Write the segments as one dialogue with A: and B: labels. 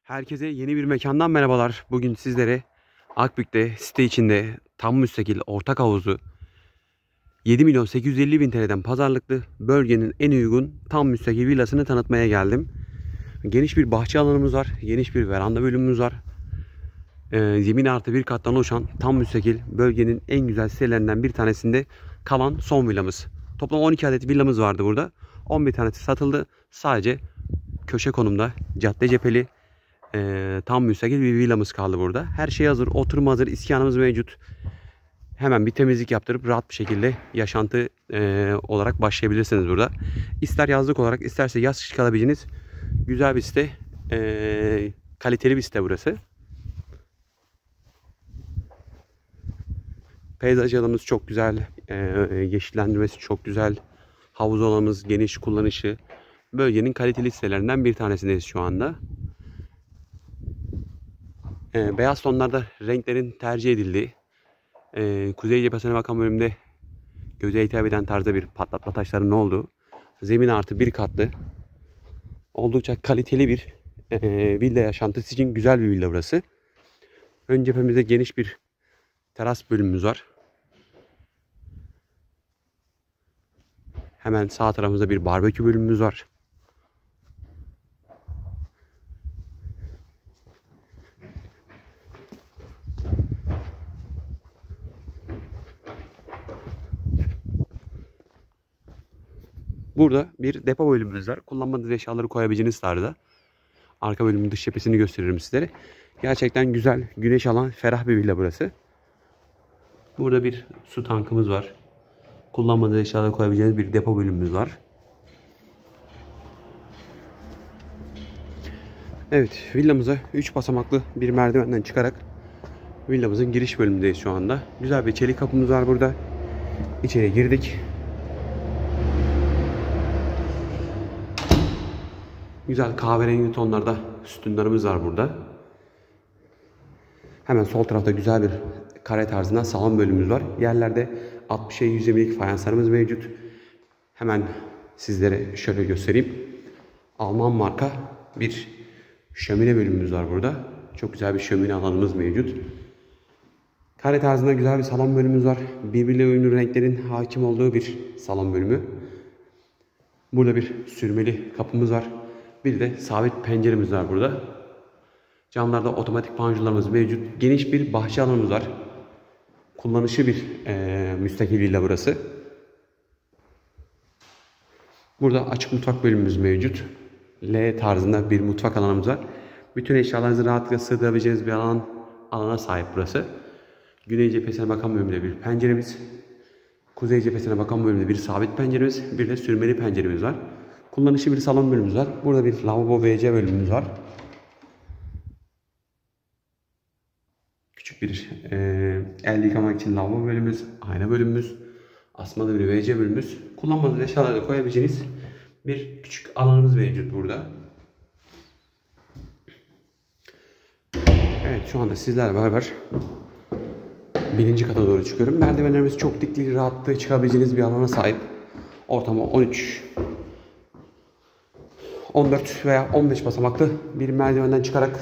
A: Herkese yeni bir mekandan merhabalar. Bugün sizlere Akbük'te site içinde tam müstakil ortak havuzu 7 milyon 850 bin TL'den pazarlıklı bölgenin en uygun tam müstakil villasını tanıtmaya geldim. Geniş bir bahçe alanımız var. Geniş bir veranda bölümümüz var. Zemin artı bir kattan oluşan tam müstakil bölgenin en güzel sitelerinden bir tanesinde kalan son villamız. Toplam 12 adet villamız vardı burada. 11 tanesi satıldı. Sadece köşe konumda cadde cepheli tam müstakil bir villamız kaldı burada. Her şey hazır, oturum hazır, iskanımız mevcut. Hemen bir temizlik yaptırıp rahat bir şekilde yaşantı olarak başlayabilirsiniz burada. İster yazlık olarak isterse yaz kış kalabileceğiniz güzel bir site. Kaliteli bir site burası. Peyzaj alanımız çok güzel. Yeşillendirmesi çok güzel. Havuz alanımız geniş, kullanışı. Bölgenin kaliteli sitelerinden bir tanesindeyiz şu anda. Beyaz tonlarda renklerin tercih edildiği, kuzey cephesine bakan bölümde göze hitap eden tarzda bir patlatma taşlarının olduğu, zemin artı bir katlı, oldukça kaliteli bir villa yaşantısı için güzel bir villa burası. Ön cephemizde geniş bir teras bölümümüz var. Hemen sağ tarafımızda bir barbekü bölümümüz var. Burada bir depo bölümümüz var. Kullanmadığınız eşyaları koyabileceğiniz tarzda. Arka bölümün dış cephesini gösteririm sizlere. Gerçekten güzel, güneş alan, ferah bir villa burası. Burada bir su tankımız var. Kullanmadığınız eşyaları koyabileceğiniz bir depo bölümümüz var. Evet, villamıza 3 basamaklı bir merdivenden çıkarak villamızın giriş bölümündeyiz şu anda. Güzel bir çelik kapımız var burada. İçeri girdik. Güzel kahverengi tonlarda sütunlarımız var burada. Hemen sol tarafta güzel bir kare tarzında salon bölümümüz var. Yerlerde 60'a 120'lik fayanslarımız mevcut. Hemen sizlere şöyle göstereyim. Alman marka bir şömine bölümümüz var burada. Çok güzel bir şömine alanımız mevcut. Kare tarzında güzel bir salon bölümümüz var. Birbiriyle uyumlu renklerin hakim olduğu bir salon bölümü. Burada bir sürmeli kapımız var. Bir de sabit penceremiz var burada. Camlarda otomatik panjurlarımız mevcut. Geniş bir bahçe alanımız var. Kullanışlı bir müstakil villa burası. Burada açık mutfak bölümümüz mevcut. L tarzında bir mutfak alanımız var. Bütün eşyalarınızı rahatlıkla sığdırabileceğiniz bir alana sahip burası. Güney cephesine bakan bölümde bir penceremiz. Kuzey cephesine bakan bölümde bir sabit penceremiz. Bir de sürmeli penceremiz var. Kullanışlı bir salon bölümümüz var. Burada bir lavabo WC bölümümüz var. Küçük bir el yıkamak için lavabo bölümümüz, ayna bölümümüz, asmalı bir WC bölümümüz. Kullanmadığınız eşyaları da koyabileceğiniz bir küçük alanımız mevcut burada. Evet, şu anda sizlerle beraber birinci kata doğru çıkıyorum. Merdivenlerimiz çok dik değil, rahatlıkla çıkabileceğiniz bir alana sahip. Ortalama 13, 14 veya 15 basamaklı bir merdivenden çıkarak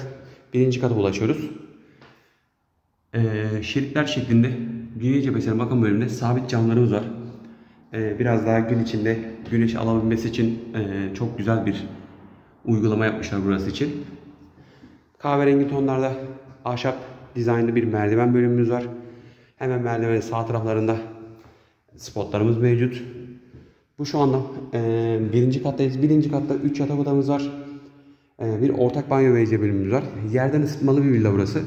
A: birinci kata ulaşıyoruz. Şeritler şeklinde güney cephesine bakan bölümde sabit camlarımız var. Biraz daha gün içinde güneş alabilmesi için çok güzel bir uygulama yapmışlar burası için. Kahverengi tonlarda ahşap dizaynlı bir merdiven bölümümüz var. Hemen merdivenin sağ taraflarında spotlarımız mevcut. Bu şu anda birinci kattayız. Birinci katta 3 yatak odamız var. Bir ortak banyo ve WC bölümümüz var. Yerden ısıtmalı bir villa burası.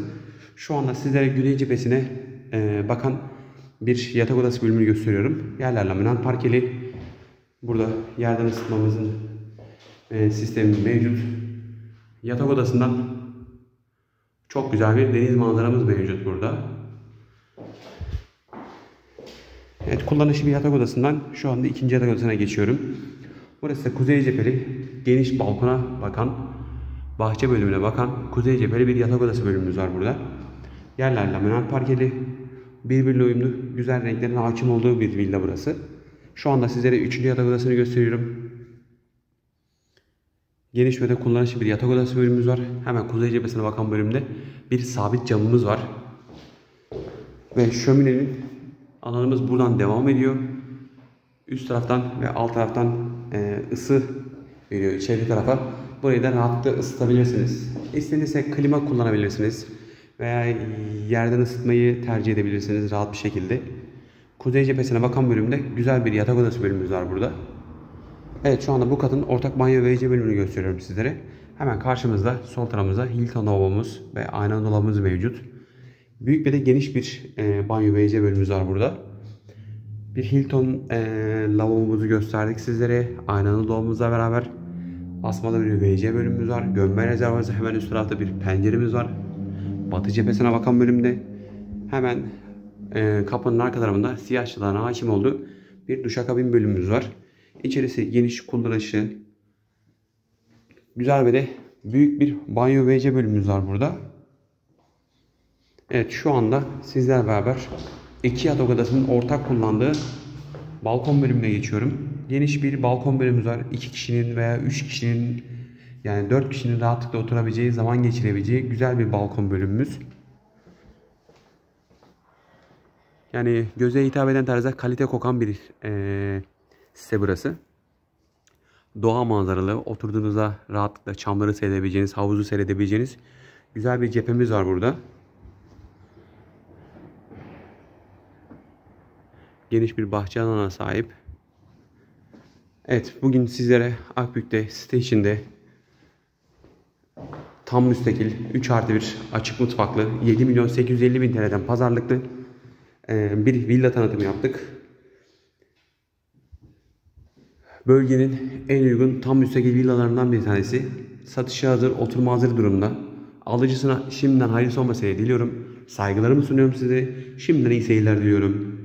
A: Şu anda sizlere güney cephesine bakan bir yatak odası bölümünü gösteriyorum. Yerler laminat parkeli. Burada yerden ısıtmamızın sistemi mevcut. Yatak odasından çok güzel bir deniz manzaramız mevcut burada. Evet, kullanışlı bir yatak odasından şu anda ikinci yatak odasına geçiyorum. Burası da kuzey cepheli, geniş balkona bakan, bahçe bölümüne bakan kuzey cepheli bir yatak odası bölümümüz var burada. Yerler laminat parkeli, birbiriyle uyumlu, güzel renklerin hakim olduğu bir villa burası. Şu anda sizlere üçüncü yatak odasını gösteriyorum. Geniş ve de kullanışlı bir yatak odası bölümümüz var. Hemen kuzey cephesine bakan bölümde bir sabit camımız var. Ve şöminenin alanımız buradan devam ediyor. Üst taraftan ve alt taraftan ısı veriyor içeri tarafa. Burayı da rahatlıkla ısıtabilirsiniz. İstenirse klima kullanabilirsiniz. Veya yerden ısıtmayı tercih edebilirsiniz rahat bir şekilde. Kuzey cephesine bakan bölümde güzel bir yatak odası bölümümüz var burada. Evet, şu anda bu katın ortak banyo ve WC bölümünü gösteriyorum sizlere. Hemen karşımızda sol tarafımızda Hilton lavabomuz ve aynalı dolabımız mevcut. Büyük ve de geniş bir banyo ve WC bölümümüz var burada. Bir Hilton lavabomuzu gösterdik sizlere. Aynalı dolabımızla beraber asmalı bir WC bölümümüz var. Gömme rezervuarımızda hemen üst tarafta bir penceremiz var. Batı cephesine bakan bölümde hemen kapının arka tarafında siyah çatıların hakim olduğu bir duşakabin bölümümüz var. İçerisi geniş, kullanışlı, güzel ve de büyük bir banyo ve WC bölümümüz var burada. Evet, şu anda sizlerle beraber iki yatak odasının ortak kullandığı balkon bölümüne geçiyorum. Geniş bir balkon bölümümüz var. 2 kişinin veya 3 kişinin, yani 4 kişinin rahatlıkla oturabileceği, zaman geçirebileceği güzel bir balkon bölümümüz. Yani göze hitap eden tarzda kalite kokan bir site burası. Doğa manzaralı, oturduğunuzda rahatlıkla çamları seyredebileceğiniz, havuzu seyredebileceğiniz güzel bir cephemiz var burada. Geniş bir bahçe alanına sahip. Evet, bugün sizlere Akbük'te site içinde tam müstakil 3+1 açık mutfaklı 7.850.000 TL'den pazarlıklı bir villa tanıtımı yaptık. Bölgenin en uygun tam müstakil villalarından bir tanesi. Satışa hazır, oturma hazır durumda. Alıcısına şimdiden hayırlısı olmasını diliyorum. Saygılarımı sunuyorum size. Şimdiden iyi seyirler diliyorum.